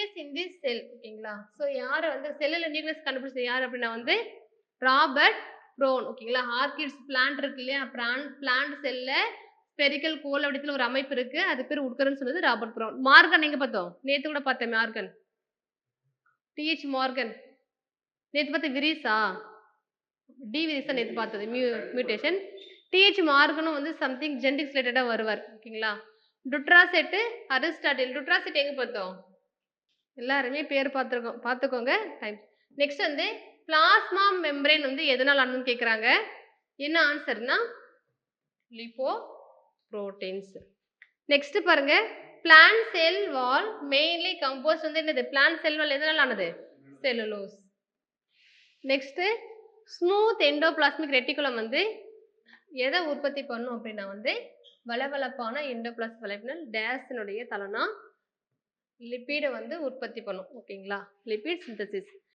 Nucleus இன் தி செல் ஓகேங்களா. So யார் வந்து செல்லில் நியூக்ளியஸ் கண்டுபிடிச்சது யார் அப்படின்னா வந்து ராபர்ட் ப்ரோன் ஓகேங்களா. ஆர்கிட்ஸ் பிளான்ட் இருக்கு இல்லையா, பிளான்ட் செல்ல ஸ்பெரிக்கல் கோல் வடிவத்தில் ஒரு அமைப்பு இருக்கு, அது பேர் உட்கருன்னு சொன்னது ராபர்ட் ப்ரோன். மார்கன் எங்க பார்த்தோம், நேத்து கூட பார்த்தேன் மார்கன், டிஹெச் மார்கன். நேத்து பார்த்த விரிஸா, டி விரிஸா நேத்து பார்த்தது மியூட்டேஷன். டிஹெச் மார்கனும் வந்து சம்திங் ஜெனடிக்ஸ் ரிலேட்டடா வருவார் ஓகேங்களா. டுட்ராசெட் அரிஸ்டாட்டில். டுட்ராசெட் எங்க பார்த்தோம், எல்லாருமே பேர் பார்த்துருக்கோம், பார்த்துக்கோங்க டைம். நெக்ஸ்ட் வந்து பிளாஸ்மா மெம்பரேன் வந்து எதனால் ஆனதுன்னு கேட்குறாங்க. என்ன ஆன்சர்னா லிப்போ புரோட்டீன்ஸ். நெக்ஸ்ட் பாருங்க, பிளான்ட் செல் வால் மெயின்லி கம்போஸ்ட் வந்து என்னது, பிளான்ட் செல் வால் எதனால் ஆனது, cellulose. Next smooth endoplasmic reticulum வந்து எதை உற்பத்தி பண்ணும் அப்படின்னா வந்து வளவளப்பான எண்டோபிளாஸ்மிக் வலைப்பினல் டேஸினுடைய தலனா லிப்பிடை வந்து உற்பத்தி பண்ணும் ஓகேங்களா. Lipid synthesis.